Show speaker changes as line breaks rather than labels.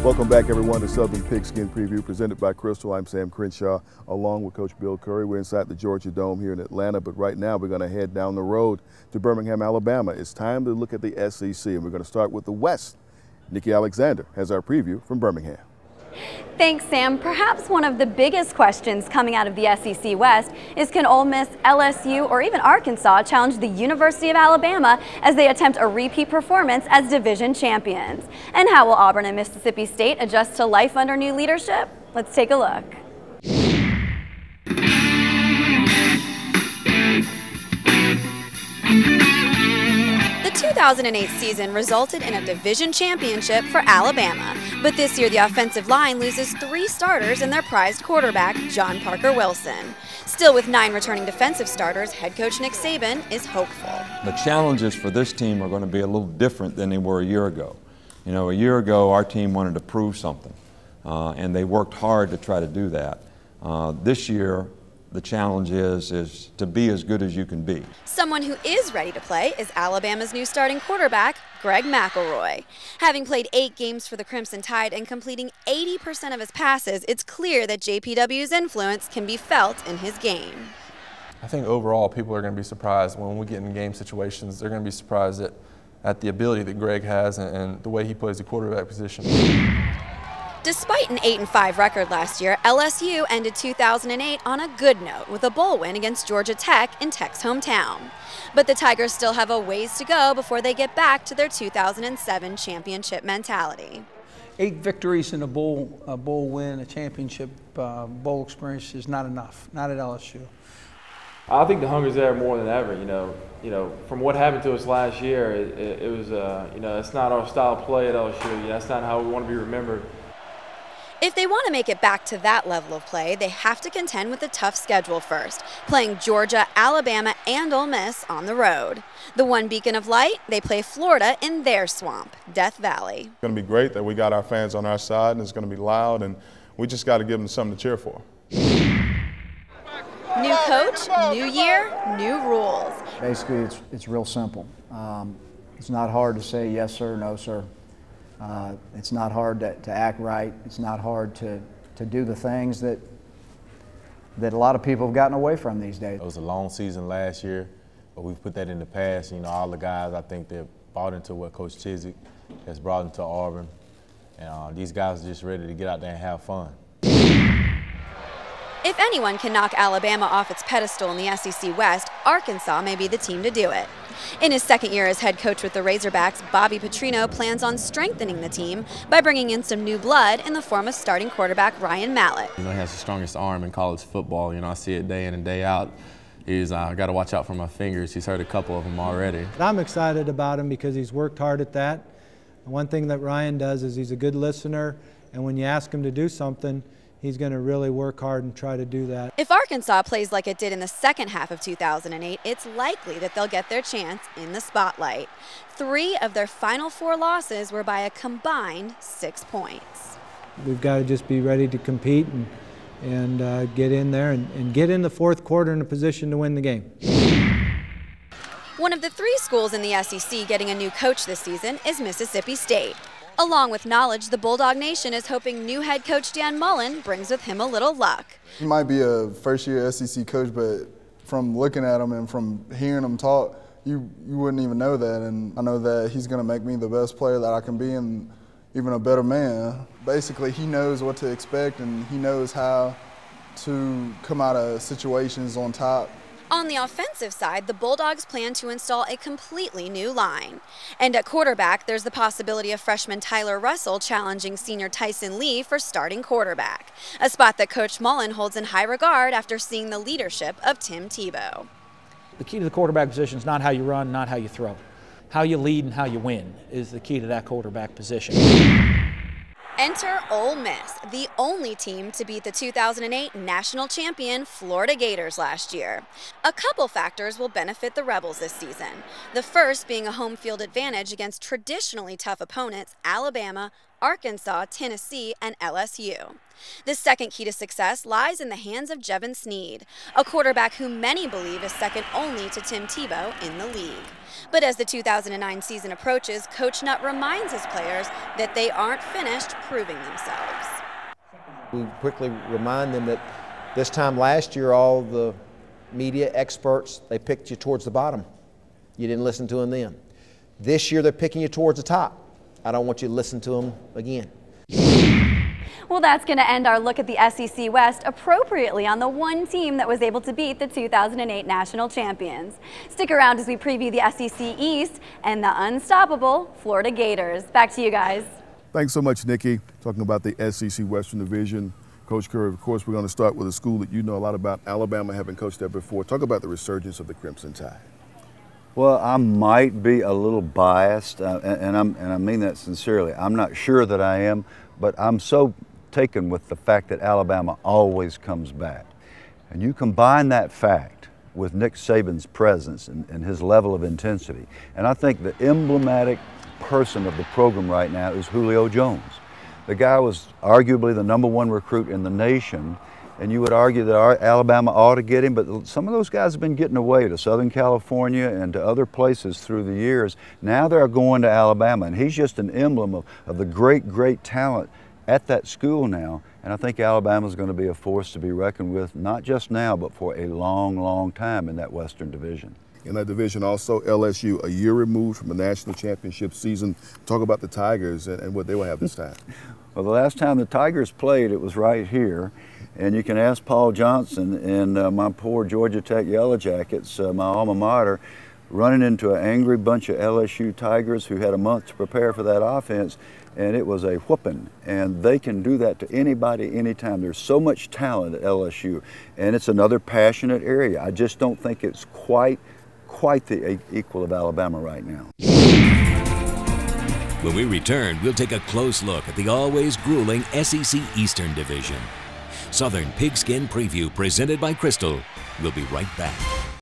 Welcome back, everyone, to Southern Pigskin Preview presented by Crystal. I'm Sam Crenshaw, along with Coach Bill Curry. We're inside the Georgia Dome here in Atlanta, but right now we're going to head down the road to Birmingham, Alabama. It's time to look at the SEC, and we're going to start with the West. Nikki Alexander has our preview from Birmingham.
Thanks, Sam. Perhaps one of the biggest questions coming out of the SEC West is, can Ole Miss, LSU, or even Arkansas challenge the University of Alabama as they attempt a repeat performance as division champions? And how will Auburn and Mississippi State adjust to life under new leadership? Let's take a look. The 2008 season resulted in a division championship for Alabama, but this year the offensive line loses 3 starters and their prized quarterback, John Parker Wilson. Still, with 9 returning defensive starters, head coach Nick Saban is hopeful.
The challenges for this team are going to be a little different than they were a year ago. You know, a year ago our team wanted to prove something, and they worked hard to try to do that. This year, the challenge is to be as good as you can be.
Someone who is ready to play is Alabama's new starting quarterback, Greg McElroy. Having played 8 games for the Crimson Tide and completing 80% of his passes, it's clear that JPW's influence can be felt in his game.
I think overall people are going to be surprised when we get in game situations. They're going to be surprised at the ability that Greg has and the way he plays the quarterback position.
Despite an 8-5 record last year, LSU ended 2008 on a good note with a bowl win against Georgia Tech in Tech's hometown. But the Tigers still have a ways to go before they get back to their 2007 championship mentality.
8 victories in a bowl win, a championship bowl experience is not enough, not at LSU.
I think the hunger's there more than ever. You know, from what happened to us last year, it was, you know, it's not our style of play at LSU. That's not how we want to be remembered.
If they want to make it back to that level of play, they have to contend with a tough schedule first, playing Georgia, Alabama, and Ole Miss on the road. The one beacon of light, they play Florida in their swamp, Death Valley.
It's going to be great that we got our fans on our side, and it's going to be loud, and we just got to give them something to cheer for.
New coach, new year, new rules.
Basically, it's real simple. It's not hard to say yes sir, no sir. It's not hard to act right. It's not hard to do the things that a lot of people have gotten away from these days.
It was a long season last year, but we've put that in the past. You know, all the guys, I think they've bought into what Coach Chizik has brought into Auburn. And these guys are just ready to get out there and have fun.
If anyone can knock Alabama off its pedestal in the SEC West, Arkansas may be the team to do it. In his second year as head coach with the Razorbacks, Bobby Petrino plans on strengthening the team by bringing in some new blood in the form of starting quarterback Ryan Mallett.
You know, he has the strongest arm in college football. You know, I see it day in and day out. He's got to watch out for my fingers. He's hurt a couple of them already.
I'm excited about him because he's worked hard at that. One thing that Ryan does is he's a good listener, and when you ask him to do something, he's going to really work hard and try to do that.
If Arkansas plays like it did in the second half of 2008, it's likely that they'll get their chance in the spotlight. 3 of their final 4 losses were by a combined 6 points.
We've got to just be ready to compete and get in there and get in the fourth quarter in a position to win the game.
One of the 3 schools in the SEC getting a new coach this season is Mississippi State. Along with knowledge, the Bulldog Nation is hoping new head coach Dan Mullen brings with him a little luck.
He might be a first-year SEC coach, but from looking at him and from hearing him talk, you wouldn't even know that. And I know that he's going to make me the best player that I can be and even a better man. Basically, he knows what to expect and he knows how to come out of situations on top.
On the offensive side, the Bulldogs plan to install a completely new line. And at quarterback, there's the possibility of freshman Tyler Russell challenging senior Tyson Lee for starting quarterback, a spot that Coach Mullen holds in high regard after seeing the leadership of Tim Tebow.
The key to the quarterback position is not how you run, not how you throw. How you lead and how you win is the key to that quarterback position.
Enter Ole Miss, the only team to beat the 2008 national champion Florida Gators last year. A couple factors will benefit the Rebels this season. The first being a home field advantage against traditionally tough opponents Alabama, Arkansas, Tennessee, and LSU. The second key to success lies in the hands of Jevin Sneed, a quarterback who many believe is second only to Tim Tebow in the league. But as the 2009 season approaches, Coach Nutt reminds his players that they aren't finished proving themselves.
We quickly remind them that this time last year, all the media experts, they picked you towards the bottom. You didn't listen to them then. This year, they're picking you towards the top. I don't want you to listen to them again.
Well, that's going to end our look at the SEC West appropriately on the one team that was able to beat the 2008 national champions. Stick around as we preview the SEC East and the unstoppable Florida Gators. Back to you guys.
Thanks so much, Nikki. Talking about the SEC Western Division. Coach Curry, of course, we're going to start with a school that you know a lot about, Alabama, having coached there before. Talk about the resurgence of the Crimson Tide.
Well, I might be a little biased, and I mean that sincerely. I'm not sure that I am, but I'm so taken with the fact that Alabama always comes back. And you combine that fact with Nick Saban's presence and his level of intensity, and I think the emblematic person of the program right now is Julio Jones. The guy was arguably the #1 recruit in the nation, and you would argue that Alabama ought to get him, but some of those guys have been getting away to Southern California and to other places through the years. Now they're going to Alabama, and he's just an emblem of the great, great talent at that school now, and I think Alabama's going to be a force to be reckoned with, not just now, but for a long, long time in that Western Division.
In that division also, LSU, a year removed from a national championship season. Talk about the Tigers and what they will have this time.
Well, the last time the Tigers played, it was right here. And you can ask Paul Johnson and my poor Georgia Tech Yellow Jackets, my alma mater, running into an angry bunch of LSU Tigers who had a month to prepare for that offense, and it was a whooping. And they can do that to anybody, anytime. There's so much talent at LSU, and it's another passionate area. I just don't think it's quite the equal of Alabama right now.
When we return, we'll take a close look at the always grueling SEC Eastern Division. Southern Pigskin Preview presented by Crystal. We'll be right back.